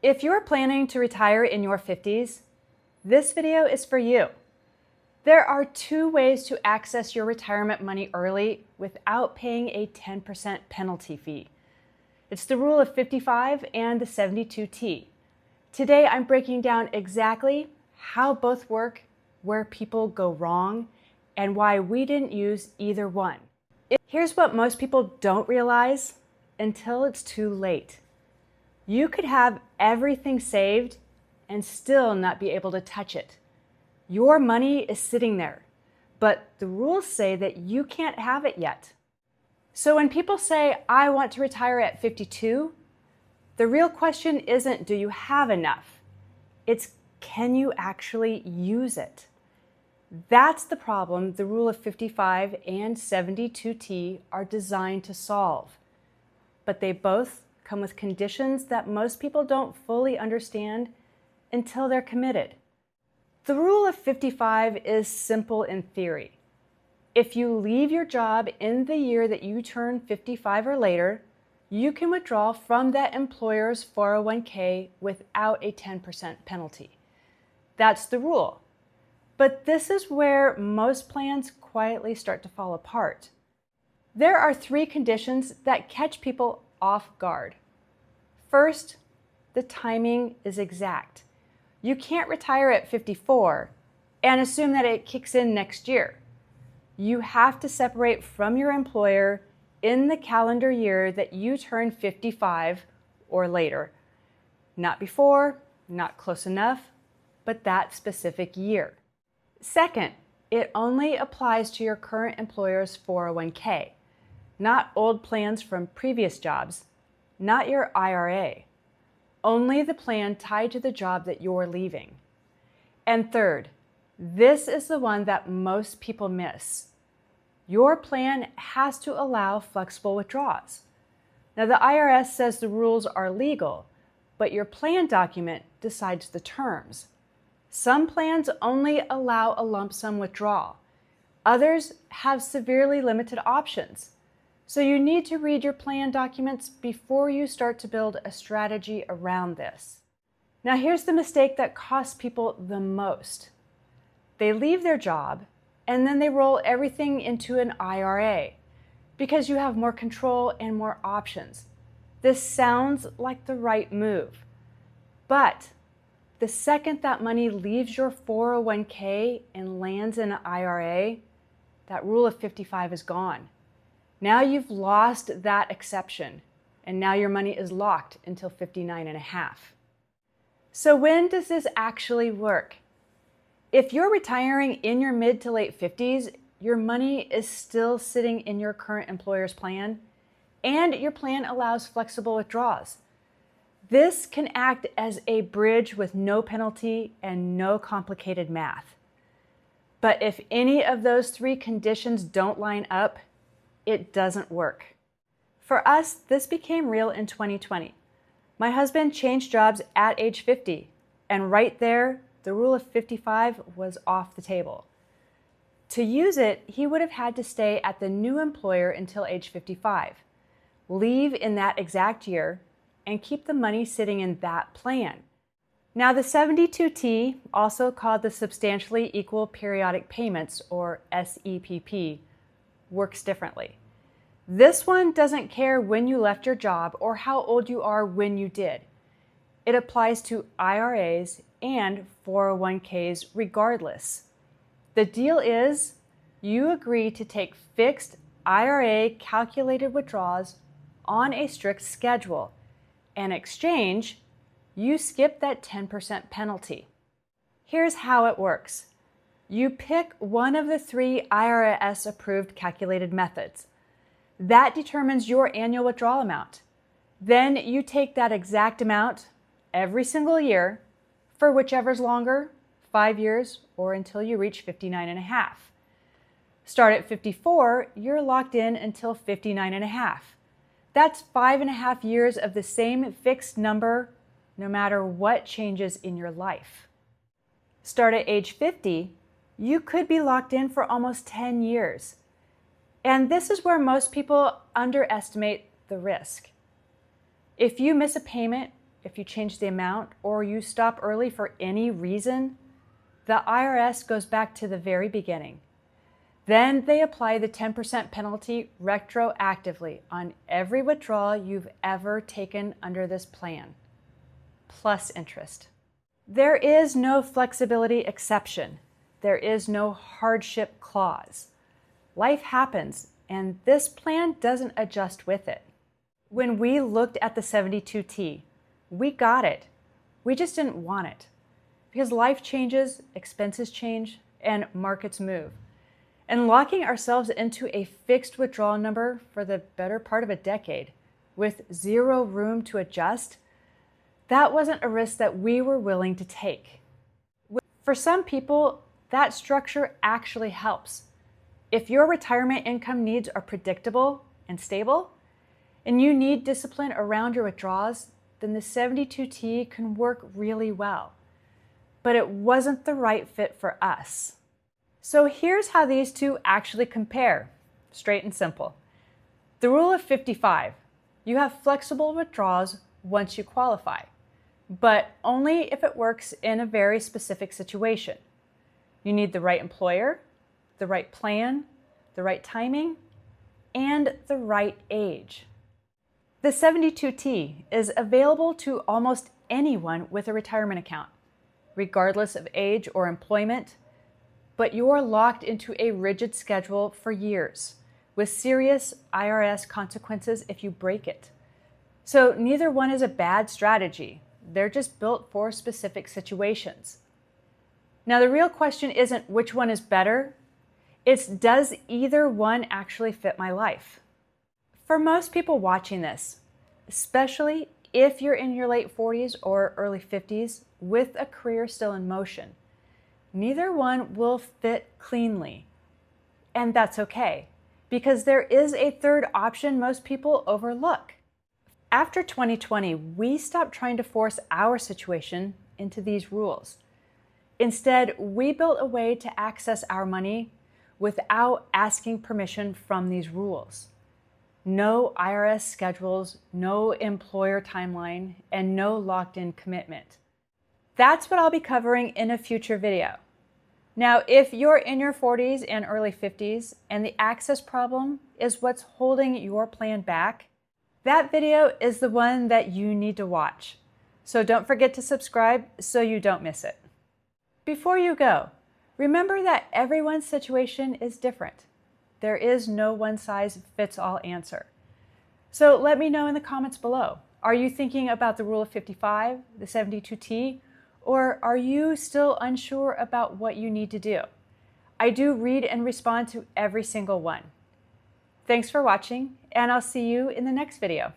If you're planning to retire in your 50s, this video is for you. There are two ways to access your retirement money early without paying a 10% penalty fee. It's the rule of 55 and the 72T. Today, I'm breaking down exactly how both work, where people go wrong, and why we didn't use either one. Here's what most people don't realize until it's too late. You could have everything saved and still not be able to touch it. Your money is sitting there, but the rules say that you can't have it yet. So when people say, I want to retire at 52, the real question isn't, do you have enough? It's, can you actually use it? That's the problem the rule of 55 and 72T are designed to solve. But they both come with conditions that most people don't fully understand until they're committed. The rule of 55 is simple in theory. If you leave your job in the year that you turn 55 or later, you can withdraw from that employer's 401k without a 10% penalty. That's the rule. But this is where most plans quietly start to fall apart. There are three conditions that catch people off guard. First, the timing is exact. You can't retire at 54 and assume that it kicks in next year. You have to separate from your employer in the calendar year that you turn 55 or later. Not before, not close enough, but that specific year. Second, it only applies to your current employer's 401k, not old plans from previous jobs, not your IRA. Only the plan tied to the job that you're leaving. And third, this is the one that most people miss. Your plan has to allow flexible withdrawals. Now, the IRS says the rules are legal, but your plan document decides the terms. Some plans only allow a lump sum withdrawal. Others have severely limited options. So you need to read your plan documents before you start to build a strategy around this. Now, here's the mistake that costs people the most. They leave their job and then they roll everything into an IRA because you have more control and more options. This sounds like the right move. But the second that money leaves your 401k and lands in an IRA, that rule of 55 is gone. Now you've lost that exception, and now your money is locked until 59 and a half. So when does this actually work? If you're retiring in your mid to late 50s, your money is still sitting in your current employer's plan, and your plan allows flexible withdrawals. This can act as a bridge with no penalty and no complicated math. But if any of those three conditions don't line up, it doesn't work. For us, this became real in 2020. My husband changed jobs at age 50, and right there, the rule of 55 was off the table. To use it, he would have had to stay at the new employer until age 55, leave in that exact year, and keep the money sitting in that plan. Now, the 72T, also called the Substantially Equal Periodic Payments, or SEPP, works differently. This one doesn't care when you left your job or how old you are when you did. It applies to IRAs and 401ks regardless. The deal is you agree to take fixed IRA calculated withdrawals on a strict schedule. In exchange, you skip that 10% penalty. Here's how it works. You pick one of the three IRS-approved calculated methods. That determines your annual withdrawal amount. Then you take that exact amount every single year for whichever's longer, 5 years, or until you reach 59 and a half. Start at 54, you're locked in until 59 and a half. That's 5.5 years of the same fixed number, no matter what changes in your life. Start at age 50, you could be locked in for almost 10 years. And this is where most people underestimate the risk. If you miss a payment, if you change the amount or you stop early for any reason, the IRS goes back to the very beginning. Then they apply the 10% penalty retroactively on every withdrawal you've ever taken under this plan, plus interest. There is no flexibility exception. There is no hardship clause. Life happens, and this plan doesn't adjust with it. When we looked at the 72T, we got it. We just didn't want it. Because life changes, expenses change, and markets move. And locking ourselves into a fixed withdrawal number for the better part of a decade, with zero room to adjust, that wasn't a risk that we were willing to take. For some people, that structure actually helps. If your retirement income needs are predictable and stable, and you need discipline around your withdrawals, then the 72T can work really well. But it wasn't the right fit for us. So here's how these two actually compare, straight and simple. The rule of 55, you have flexible withdrawals once you qualify, but only if it works in a very specific situation. You need the right employer, the right plan, the right timing, and the right age. The 72T is available to almost anyone with a retirement account, regardless of age or employment, but you're locked into a rigid schedule for years, with serious IRS consequences if you break it. So neither one is a bad strategy. They're just built for specific situations. Now, the real question isn't which one is better. It's, does either one actually fit my life? For most people watching this, especially if you're in your late 40s or early 50s with a career still in motion, neither one will fit cleanly. And that's okay, because there is a third option most people overlook. After 2020, we stopped trying to force our situation into these rules. Instead, we built a way to access our money without asking permission from these rules. No IRS schedules, no employer timeline, and no locked-in commitment. That's what I'll be covering in a future video. Now, if you're in your 40s and early 50s and the access problem is what's holding your plan back, that video is the one that you need to watch. So don't forget to subscribe so you don't miss it. Before you go, remember that everyone's situation is different. There is no one-size-fits-all answer. So let me know in the comments below. Are you thinking about the rule of 55, the 72T, or are you still unsure about what you need to do? I do read and respond to every single one. Thanks for watching, and I'll see you in the next video.